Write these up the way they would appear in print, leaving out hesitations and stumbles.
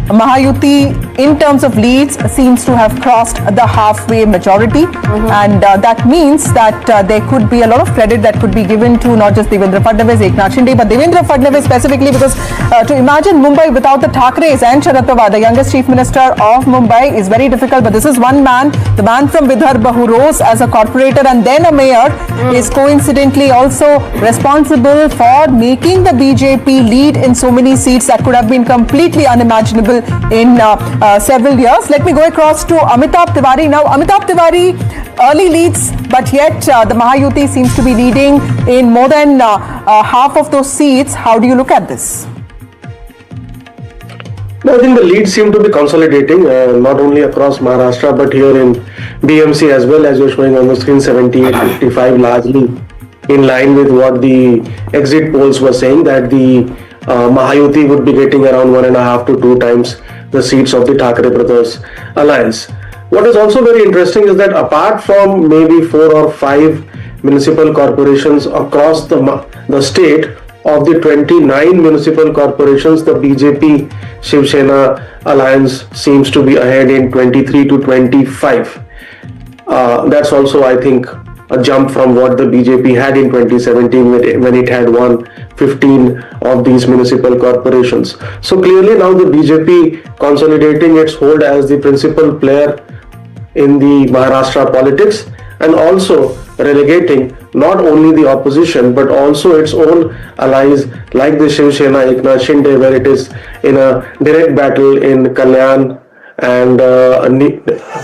Mahayuti, in terms of leads, seems to have crossed the halfway majority, and that means that there could be a lot of credit that could be given to not just Devendra Fadnavis, Eknath Shinde, but Devendra Fadnavis specifically, because to imagine Mumbai without the Thackerays and Sharad Pawar, the youngest Chief Minister of Mumbai, is very difficult. But this is one man, the man from Vidarbha who rose as a corporator and then a mayor, is coincidentally also responsible for making the BJP lead in so many seats that could have been completely unimaginable in several years. Let me go across to Amitabh Tiwari now. Amitabh Tiwari, early leads, but yet the Mahayuti seems to be leading in more than half of those seats. How do you look at this? I think the leads seem to be consolidating, not only across Maharashtra, but here in BMC as well, as you're showing on the screen, 78-55, largely in line with what the exit polls were saying, that the Mahayuti would be getting around 1.5 to 2 times the seats of the Thackeray brothers alliance. What is also very interesting is that apart from maybe 4 or 5 municipal corporations across the state, of the 29 municipal corporations, the BJP Shiv Sena alliance seems to be ahead in 23 to 25. That's also, I think, a jump from what the BJP had in 2017 when it had won 15 of these municipal corporations. So clearly now the BJP consolidating its hold as the principal player in the Maharashtra politics, and also relegating not only the opposition but also its own allies like the Shiv Sena, Eknath Shinde, where it is in a direct battle in Kalyan and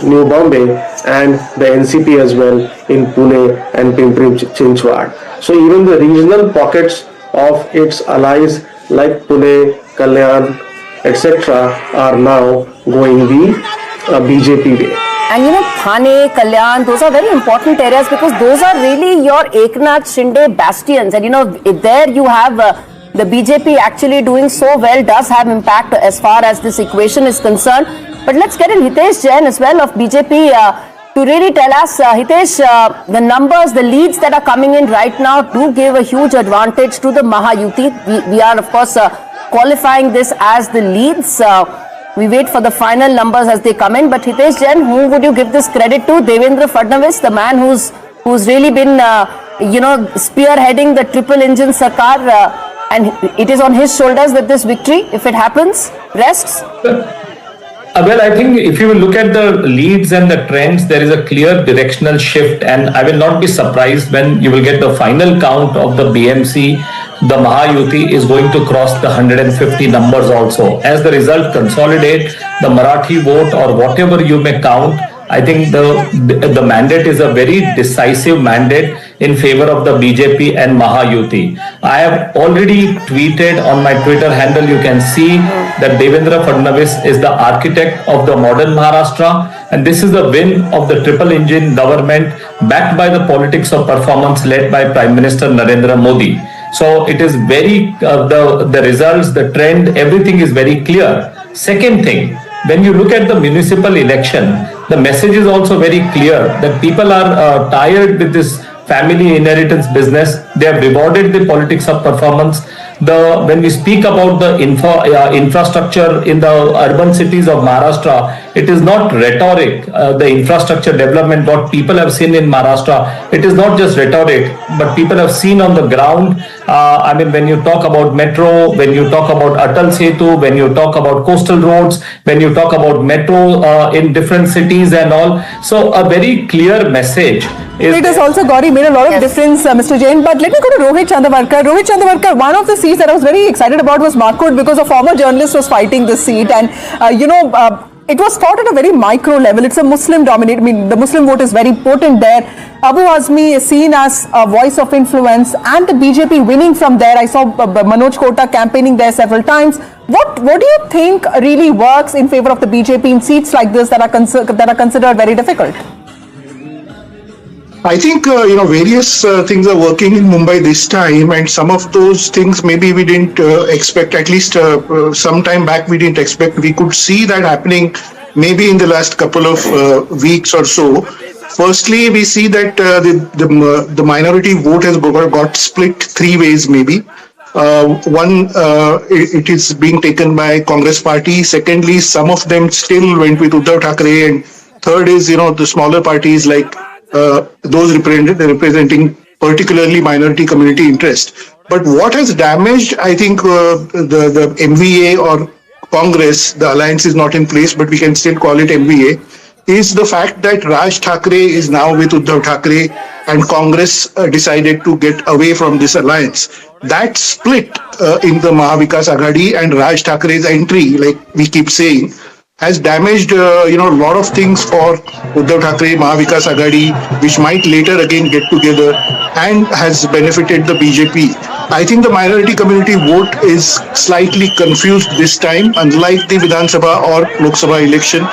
New Bombay, and the NCP as well in Pune and Pimpri Chinchwad. So even the regional pockets of its allies like Pune, Kalyan, etc. are now going the BJP way. And you know, Thane, Kalyan, those are very important areas because those are really your Eknath Shinde bastions. And you know, there you have the BJP actually doing so well, does have impact as far as this equation is concerned. But let's get in Hitesh Jain as well of BJP to really tell us, Hitesh, the numbers, the leads that are coming in right now do give a huge advantage to the Mahayuti. We are, of course, qualifying this as the leads. We wait for the final numbers as they come in. But Hitesh Jain, who would you give this credit to? Devendra Fadnavis, the man who's really been, spearheading the triple engine Sarkar, and it is on his shoulders that this victory, if it happens, rests? Well, I think if you will look at the leads and the trends, there is a clear directional shift, and I will not be surprised when you will get the final count of the BMC. The Mahayuti is going to cross the 150 numbers also. As the result consolidate, the Marathi vote or whatever you may count, I think the mandate is a very decisive mandate in favor of the BJP and Mahayuti. I have already tweeted on my Twitter handle, you can see that Devendra Fadnavis is the architect of the modern Maharashtra, and this is the win of the triple engine government backed by the politics of performance led by Prime Minister Narendra Modi. So it is very, the results, the trend, everything is very clear. Second thing, when you look at the municipal election, the message is also very clear that people are tired with this family inheritance business. They have rewarded the politics of performance. When we speak about the infrastructure in the urban cities of Maharashtra, it is not rhetoric. The infrastructure development, what people have seen in Maharashtra, it is not just rhetoric, but people have seen on the ground. I mean, when you talk about metro, when you talk about Atal Setu, when you talk about coastal roads, when you talk about metro in different cities and all. So a very clear message. It has also, Gauri, made a lot of difference, Mr. Jain. But let me go to Rohit Chandavarkar. Rohit Chandavarkar, one of the seats that I was very excited about was Markot, because a former journalist was fighting this seat. And, it was fought at a very micro level. It's a Muslim dominated, the Muslim vote is very potent there. Abu Azmi is seen as a voice of influence, and the BJP winning from there. I saw Manoj Kota campaigning there several times. What do you think really works in favor of the BJP in seats like this that are considered very difficult? I think, various things are working in Mumbai this time, and some of those things maybe we didn't expect, at least some time back we didn't expect. We could see that happening maybe in the last couple of weeks or so. Firstly, we see that the minority vote has got split 3 ways maybe. One, it is being taken by Congress party. Secondly, some of them still went with Uddhav Thackeray. And third is, the smaller parties like those representing particularly minority community interest. But what has damaged, I think, the MVA or Congress, the alliance is not in place, but we can still call it MVA, is the fact that Raj Thackeray is now with Uddhav Thackeray and Congress decided to get away from this alliance. That split in the Mahavikas Aghadi and Raj Thackeray's entry, like we keep saying, has damaged, a lot of things for Uddhav Thackeray, Mahavikas Aghadi, which might later again get together, and has benefited the BJP. I think the minority community vote is slightly confused this time, unlike the Vidhan Sabha or Lok Sabha election,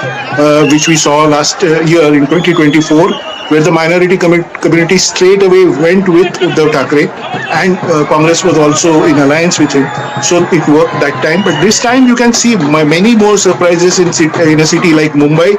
which we saw last year in 2024, where the minority community straight away went with Uddhav Thackeray, and Congress was also in alliance with him. So it worked that time. But this time you can see many more surprises in a city like Mumbai,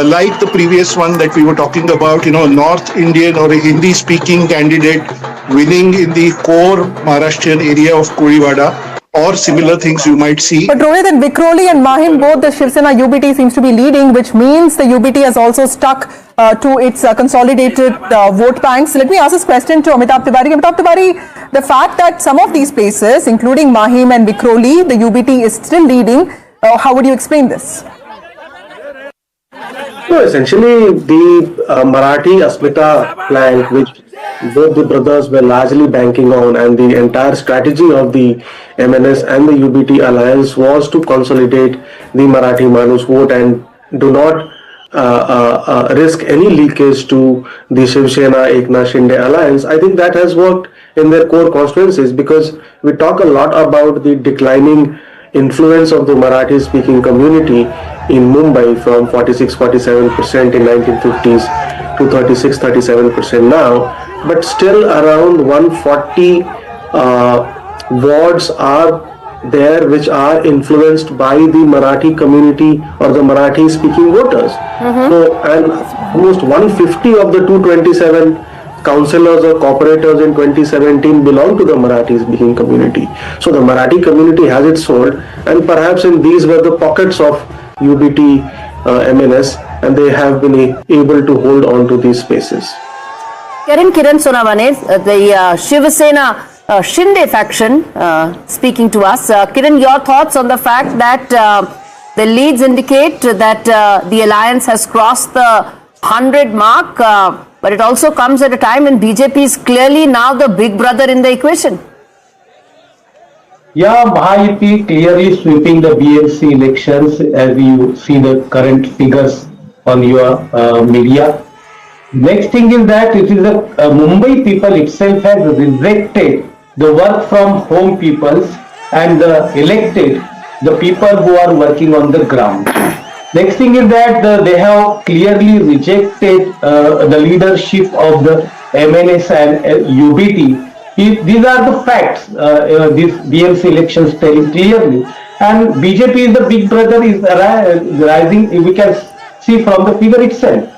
like the previous one that we were talking about, North Indian or a Hindi-speaking candidate winning in the core Maharashtrian area of Kozhikode, or similar things you might see. But Rohit, and Vikhroli and Mahim, both the Shiv Sena UBT seems to be leading, which means the UBT has also stuck to its consolidated vote banks. Let me ask this question to Amitabh Tiwari. Amitabh Tiwari, the fact that some of these places, including Mahim and Vikhroli, the UBT is still leading, how would you explain this? No, essentially the Marathi Asmita flank, which both the brothers were largely banking on, and the entire strategy of the MNS and the UBT alliance was to consolidate the Marathi Manus vote and do not risk any leakage to the Shiv Sena Eknath Shinde alliance. I think that has worked in their core constituencies, because we talk a lot about the declining influence of the Marathi speaking community in Mumbai from 46-47% in 1950s to 36-37% now, but still around 140 wards are there which are influenced by the Marathi community or the Marathi speaking voters. So, and almost 150 of the 227 councillors or corporators in 2017 belong to the Marathi speaking community. So the Marathi community has its hold, and perhaps in these were the pockets of UBT MNS, and they have been able to hold on to these spaces. Kiran Sonavane, the Shiv Sena Shinde faction speaking to us. Kiran, your thoughts on the fact that the leads indicate that the alliance has crossed the 100 mark, but it also comes at a time when BJP is clearly now the big brother in the equation. Yeah, Mahayuti clearly sweeping the BMC elections, as you see the current figures on your media. Next thing is that it is the Mumbai people itself has rejected the work from home peoples and elected the people who are working on the ground. Next thing is that they have clearly rejected the leadership of the MNS and UBT. These are the facts. These BMC elections tell clearly, and BJP is the big brother is rising. We can see from the figure itself.